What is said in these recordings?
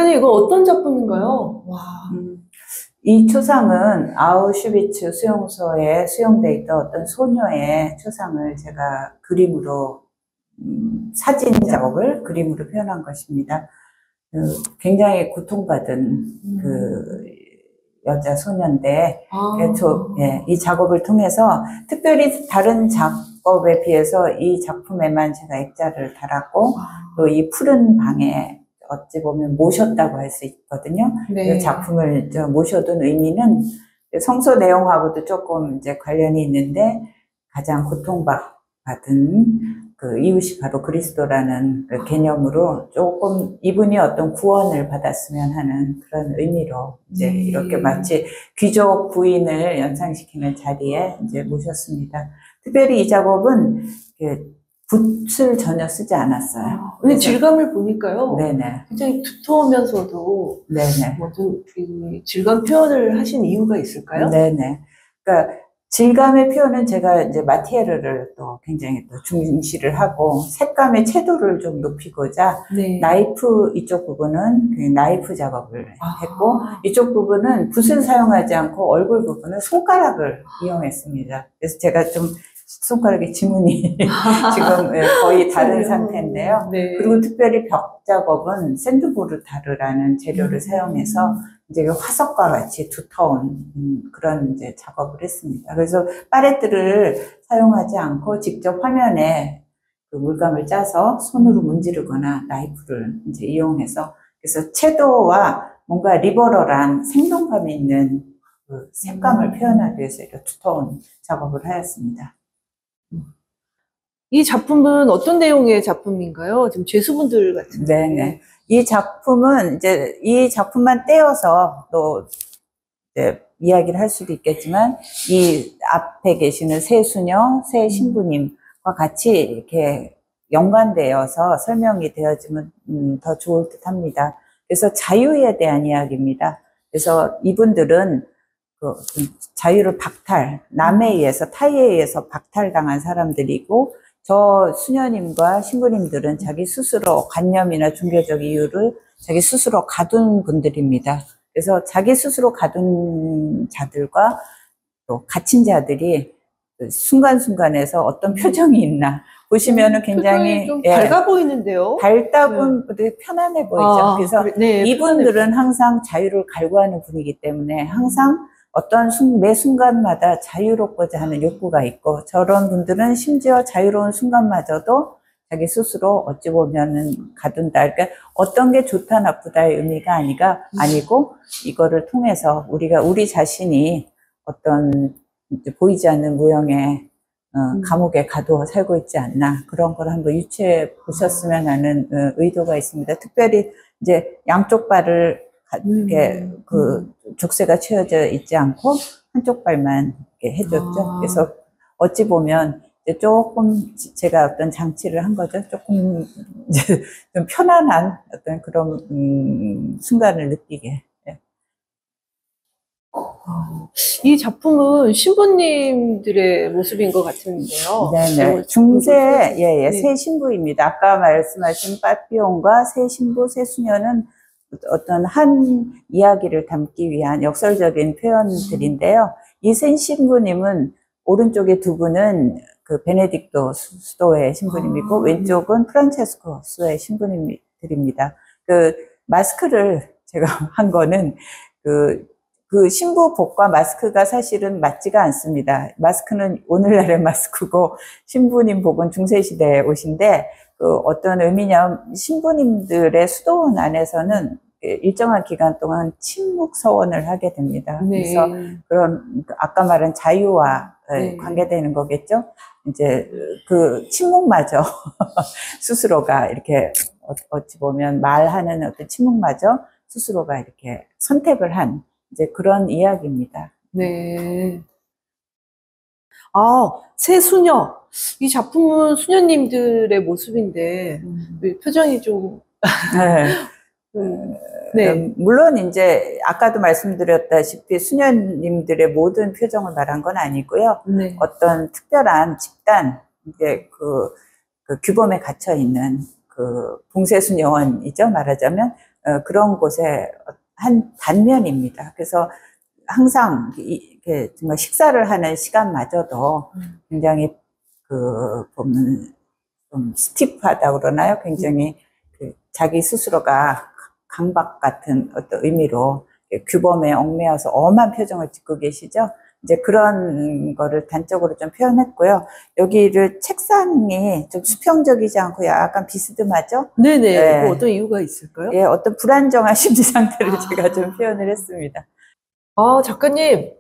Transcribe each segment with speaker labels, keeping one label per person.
Speaker 1: 대표님, 이거 어떤 작품인가요? 와.
Speaker 2: 이 초상은 아우슈비츠 수용소에 수용돼 있던 어떤 소녀의 초상을 제가 그림으로 사진 작업을 그림으로 표현한 것입니다. 굉장히 고통받은 그 여자 소녀인데 이 작업을 통해서 특별히 다른 작업에 비해서 이 작품에만 제가 액자를 달았고 또 이 푸른 방에 어찌 보면 모셨다고 할 수 있거든요.
Speaker 1: 네.
Speaker 2: 이 작품을 모셔둔 의미는 성서 내용하고도 조금 이제 관련이 있는데 가장 고통받은 그 이웃이 바로 그리스도라는 그 개념으로 조금 이분이 어떤 구원을 받았으면 하는 그런 의미로 이제 이렇게 마치 귀족 부인을 연상시키는 자리에 이제 모셨습니다. 특별히 이 작업은 붓을 전혀 쓰지 않았어요.
Speaker 1: 근데 질감을 보니까요.
Speaker 2: 네네.
Speaker 1: 굉장히 두터우면서도
Speaker 2: 네네.
Speaker 1: 뭐좀 질감 표현을 하신 이유가 있을까요?
Speaker 2: 네네. 그러니까 질감의 표현은 제가 이제 마티에르를 또 굉장히 또 중시를 하고 색감의 채도를 좀 높이고자
Speaker 1: 네.
Speaker 2: 나이프 이쪽 부분은 그 나이프 작업을 했고 이쪽 부분은 붓을 사용하지 않고 얼굴 부분은 손가락을 이용했습니다. 그래서 제가 좀 손가락에 지문이 지금 거의 다른 상태인데요.
Speaker 1: 네.
Speaker 2: 그리고 특별히 벽 작업은 샌드보르타르라는 재료를 사용해서 이제 화석과 같이 두터운 그런 이제 작업을 했습니다. 그래서 팔레트를 사용하지 않고 직접 화면에 그 물감을 짜서 손으로 문지르거나 나이프를 이제 이용해서 그래서 채도와 뭔가 리버럴한 생동감이 있는 그 색감을 표현하기 위해서 이렇게 두터운 작업을 하였습니다.
Speaker 1: 이 작품은 어떤 내용의 작품인가요? 지금 죄수분들 같은데.
Speaker 2: 네네. 이 작품은 이제 이 작품만 떼어서 또 이제 이야기를 할 수도 있겠지만 이 앞에 계시는 새 수녀, 새 신부님과 같이 이렇게 연관되어서 설명이 되어지면 더 좋을 듯 합니다. 그래서 자유에 대한 이야기입니다. 그래서 이분들은 그 자유를 남에 의해서 타의에 의해서 박탈당한 사람들이고 저 수녀님과 신부님들은 자기 스스로 관념이나 종교적 이유를 자기 스스로 가둔 분들입니다. 그래서 자기 스스로 가둔 자들과 또 갇힌 자들이 순간순간에서 어떤 표정이 있나 보시면은 굉장히
Speaker 1: 좀 밝아 보이는데요.
Speaker 2: 밝다고 편안해 보이죠. 그래서 이분들은 항상 자유를 갈구하는 분이기 때문에 항상 어떤 매 순간마다 자유롭고자 하는 욕구가 있고 저런 분들은 심지어 자유로운 순간마저도 자기 스스로 어찌 보면은 가둔다. 그러니까 어떤 게 좋다 나쁘다의 의미가 아니고 이거를 통해서 우리 자신이 어떤 보이지 않는 무형의 감옥에 가두어 살고 있지 않나 그런 걸 한번 유추해 보셨으면 하는 의도가 있습니다. 특별히 이제 양쪽 발을 이렇게 족쇄가 채워져 있지 않고 한쪽 발만 이렇게 해줬죠. 그래서 어찌 보면 이제 조금 제가 어떤 장치를 한 거죠. 조금 이제 좀 편안한 어떤 그런 순간을 느끼게.
Speaker 1: 이 작품은 신부님들의 모습인 것 같은데요.
Speaker 2: 네네. 새 신부입니다. 아까 말씀하신 파피온과 새 신부, 새 수녀는 어떤 한 이야기를 담기 위한 역설적인 표현들인데요. 이 새 신부님은 오른쪽에 두 분은 그 베네딕토 수도의 신부님이고 왼쪽은 프란체스코 수도의 신부님들입니다. 그 마스크를 제가 한 거는 그 신부복과 마스크가 사실은 맞지가 않습니다. 마스크는 오늘날의 마스크고 신부님 복은 중세시대의 옷인데 어떤 의미냐면 신부님들의 수도원 안에서는 일정한 기간 동안 침묵 서원을 하게 됩니다. 그래서 그런 아까 말한 자유와 관계되는 거겠죠. 이제 그 침묵마저 스스로가 이렇게 어찌 보면 말하는 어떤 침묵마저 스스로가 이렇게 선택을 한 이제 그런 이야기입니다.
Speaker 1: 네. 새 수녀. 이 작품은 수녀님들의 모습인데 표정이 좀
Speaker 2: 물론 이제 아까도 말씀드렸다시피 수녀님들의 모든 표정을 말한 건 아니고요. 어떤 특별한 집단 이제 그 규범에 갇혀 있는 그 봉쇄수녀원이죠. 말하자면 그런 곳의 한 단면입니다. 그래서 항상 이렇게 정말 식사를 하는 시간마저도 굉장히 보면 좀 스티프하다 그러나요? 굉장히 자기 스스로가 강박 같은 어떤 의미로 규범에 얽매여서 엄한 표정을 짓고 계시죠? 이제 그런 거를 단적으로 좀 표현했고요. 여기를 책상이 좀 수평적이지 않고 약간 비스듬하죠?
Speaker 1: 네네.
Speaker 2: 네.
Speaker 1: 그 어떤 이유가 있을까요?
Speaker 2: 예, 어떤 불안정한 심리 상태를 제가 좀 표현을 했습니다.
Speaker 1: 작가님,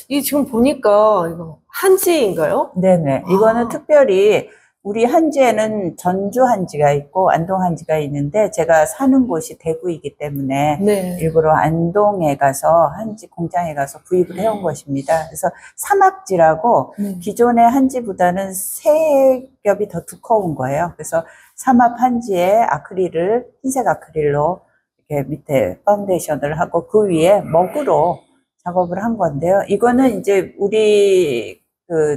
Speaker 1: 이 지금 보니까 이거 한지인가요?
Speaker 2: 네네. 이거는 특별히 우리 한지에는 전주 한지가 있고 안동 한지가 있는데 제가 사는 곳이 대구이기 때문에
Speaker 1: 네.
Speaker 2: 일부러 안동에 가서 한지 공장에 가서 구입을 해온 것입니다. 그래서 사막지라고 기존의 한지보다는 세 겹이 더 두꺼운 거예요. 그래서 삼합 한지에 아크릴을 흰색 아크릴로 이렇게 밑에 파운데이션을 하고 그 위에 먹으로 작업을 한 건데요. 이거는 이제 우리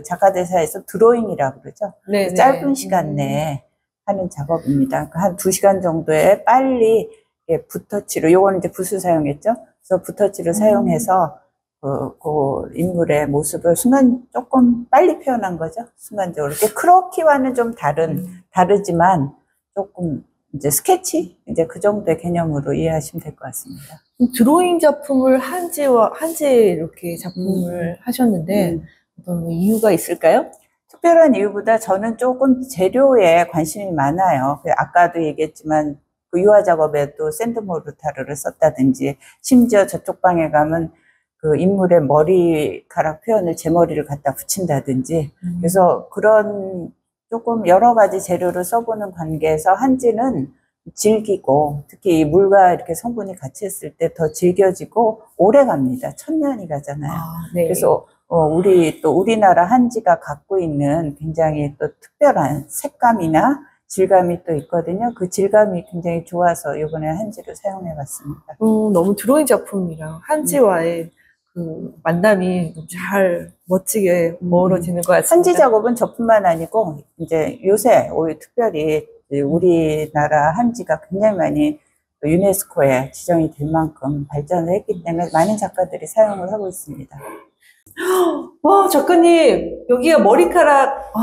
Speaker 2: 작가대사에서 드로잉이라고 그러죠.
Speaker 1: 네네.
Speaker 2: 짧은 시간 내에 하는 작업입니다. 한 2시간 정도에 빨리 붓터치로, 요거는 이제 붓을 사용했죠. 그래서 붓터치를 사용해서 그 인물의 모습을 조금 빨리 표현한 거죠. 순간적으로. 크로키와는 좀 다르지만 조금 이제 스케치? 이제 그 정도의 개념으로 이해하시면 될 것 같습니다.
Speaker 1: 드로잉 작품을 한지에 이렇게 작품을 하셨는데 어떤 이유가 있을까요?
Speaker 2: 특별한 이유보다 저는 조금 재료에 관심이 많아요. 아까도 얘기했지만 그 유화 작업에 또 샌드모르타르를 썼다든지 심지어 저쪽 방에 가면 그 인물의 머리카락 표현을 제 머리를 갖다 붙인다든지 그래서 그런 조금 여러 가지 재료를 써보는 관계에서 한지는 즐기고 특히 이 물과 이렇게 성분이 같이 했을 때 더 즐겨지고 오래 갑니다. 1000년이 가잖아요.
Speaker 1: 네.
Speaker 2: 그래서 우리나라 한지가 갖고 있는 굉장히 또 특별한 색감이나 질감이 또 있거든요. 그 질감이 굉장히 좋아서 이번에 한지를 사용해 봤습니다.
Speaker 1: 너무 드로잉 작품이랑 한지와의 그 만남이 잘 멋지게 어우러지는 것 같습니다.
Speaker 2: 한지 작업은 저뿐만 아니고 이제 요새 특별히 우리나라 한지가 굉장히 많이 유네스코에 지정이 될 만큼 발전을 했기 때문에 많은 작가들이 사용을 하고 있습니다.
Speaker 1: 와, 작가님, 여기가 머리카락,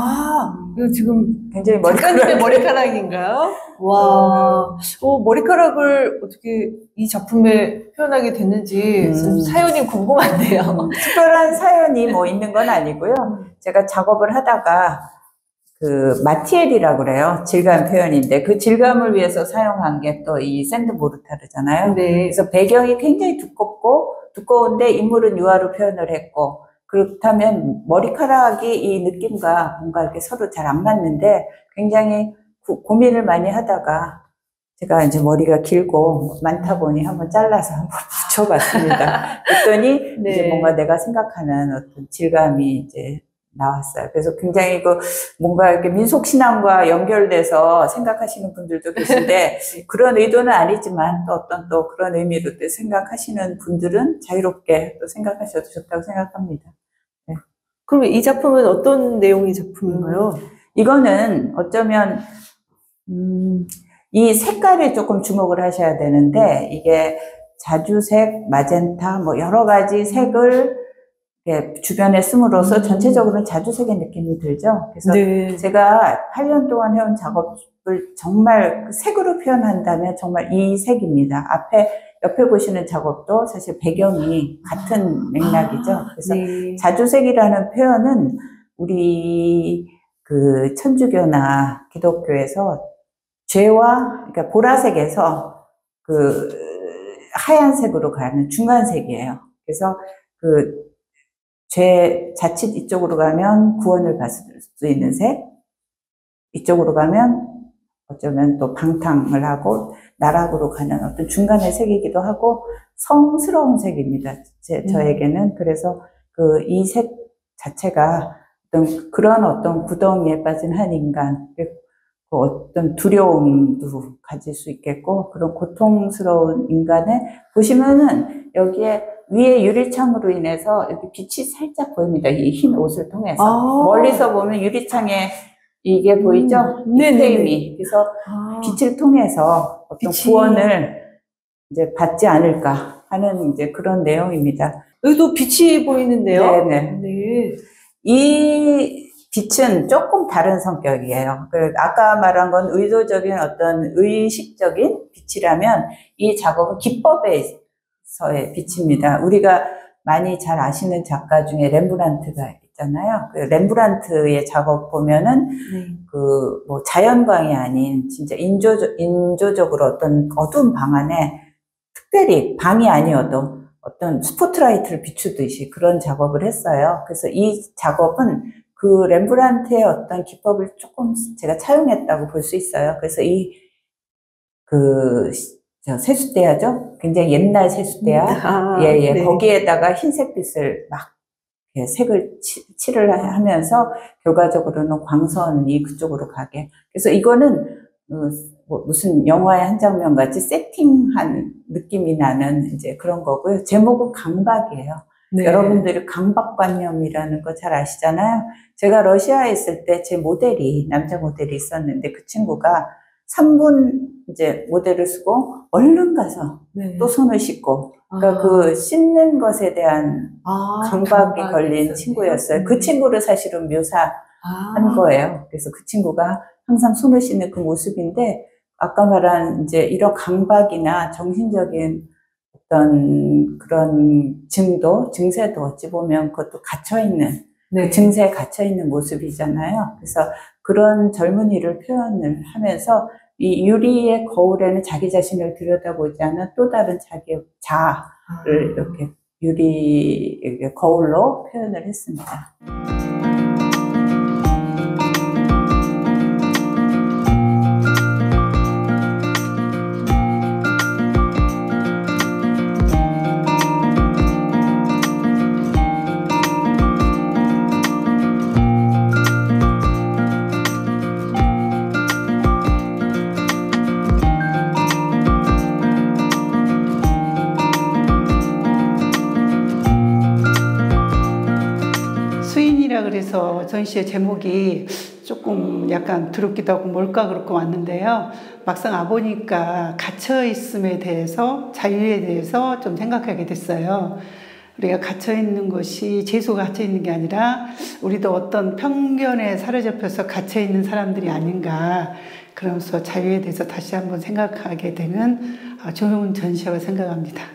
Speaker 1: 이거 지금
Speaker 2: 굉장히
Speaker 1: 작가님의 머리카락인가요? 와, 머리카락을 어떻게 이 작품에 표현하게 됐는지 좀 사연이 궁금한데요.
Speaker 2: 특별한 사연이 뭐 있는 건 아니고요. 제가 작업을 하다가 그 마티엘이라고 그래요. 질감 표현인데 그 질감을 위해서 사용한 게 또 이 샌드 모르타르잖아요.
Speaker 1: 네.
Speaker 2: 그래서 배경이 굉장히 두꺼운데 인물은 유화로 표현을 했고 그렇다면 머리카락이 이 느낌과 뭔가 이렇게 서로 잘 안 맞는데 굉장히 고민을 많이 하다가 제가 이제 머리가 길고 많다 보니 한번 잘라서 한번 붙여봤습니다. 그랬더니
Speaker 1: 네.
Speaker 2: 이제 뭔가 내가 생각하는 어떤 질감이 이제 나왔어요. 그래서 굉장히 뭔가 이렇게 민속신앙과 연결돼서 생각하시는 분들도 계신데, 그런 의도는 아니지만 또 그런 의미로 또 생각하시는 분들은 자유롭게 또 생각하셔도 좋다고 생각합니다. 네.
Speaker 1: 그럼 이 작품은 어떤 내용의 작품인가요?
Speaker 2: 이거는 어쩌면, 이 색깔에 조금 주목을 하셔야 되는데, 이게 자주색, 마젠타, 뭐 여러 가지 색을 주변에 씀으로써 전체적으로는 자주색의 느낌이 들죠. 그래서
Speaker 1: 네.
Speaker 2: 제가 8년 동안 해온 작업을 정말 색으로 표현한다면 정말 이 색입니다. 옆에 보시는 작업도 사실 배경이 같은 맥락이죠. 그래서
Speaker 1: 네.
Speaker 2: 자주색이라는 표현은 우리 그 천주교나 기독교에서 죄와, 그러니까 보라색에서 그 하얀색으로 가는 중간색이에요. 그래서 자칫 이쪽으로 가면 구원을 받을 수 있는 색, 이쪽으로 가면 어쩌면 또 방탕을 하고 나락으로 가는 어떤 중간의 색이기도 하고 성스러운 색입니다. 저에게는. 그래서 이 색 자체가 그런 어떤 구덩이에 빠진 한 인간, 어떤 두려움도 가질 수 있겠고 그런 고통스러운 인간의 보시면은 여기에 위에 유리창으로 인해서 이렇게 빛이 살짝 보입니다. 이 흰 옷을 통해서. 멀리서 보면 유리창에 이게 보이죠? 이 프레임이. 그래서 빛을 통해서 어떤 구원을 이제 받지 않을까 하는 이제 그런 내용입니다.
Speaker 1: 여기도 빛이 보이는데요.
Speaker 2: 네네.
Speaker 1: 네.
Speaker 2: 이 빛은 조금 다른 성격이에요. 아까 말한 건 의도적인 어떤 의식적인 빛이라면 이 작업은 기법에서의 빛입니다. 우리가 많이 잘 아시는 작가 중에 렘브란트가 있잖아요. 그 렘브란트의 작업 보면은 뭐 자연광이 아닌 진짜 인조적으로 어떤 어두운 방 안에 특별히 방이 아니어도 어떤 스포트라이트를 비추듯이 그런 작업을 했어요. 그래서 이 작업은 그 렘브란트의 어떤 기법을 조금 제가 차용했다고 볼 수 있어요. 그래서 세숫대야죠? 굉장히 옛날 세숫대야. 네. 거기에다가 흰색빛을 막 색을 칠을 하면서 결과적으로는 광선이 그쪽으로 가게. 그래서 이거는 무슨 영화의 한 장면 같이 세팅한 느낌이 나는 이제 그런 거고요. 제목은 강박이에요. 네. 여러분들이 강박관념이라는 거 잘 아시잖아요. 제가 러시아에 있을 때 제 모델이, 남자 모델이 있었는데 그 친구가 3분 이제 모델을 쓰고 얼른 가서 또 손을 씻고 그러니까 그 씻는 것에 대한 강박이 걸린 친구였어요. 그 친구를 사실은 묘사한 거예요. 그래서 그 친구가 항상 손을 씻는 그 모습인데 아까 말한 이제 이런 강박이나 정신적인 어떤 그런 증세도 어찌 보면 그것도 갇혀있는, 그 증세에 갇혀있는 모습이잖아요. 그래서 그런 젊은이를 표현을 하면서 이 유리의 거울에는 자기 자신을 들여다보지 않은 또 다른 자기의 자아를 이렇게 유리 거울로 표현을 했습니다.
Speaker 3: 그래서 전시의 제목이 조금 약간 두렵기도 하고 뭘까 그렇고 왔는데요. 막상 와보니까 갇혀있음에 대해서, 자유에 대해서 좀 생각하게 됐어요. 우리가 갇혀있는 것이 재수가 갇혀있는 게 아니라 우리도 어떤 편견에 사로잡혀서 갇혀있는 사람들이 아닌가. 그러면서 자유에 대해서 다시 한번 생각하게 되는 좋은 전시라고 생각합니다.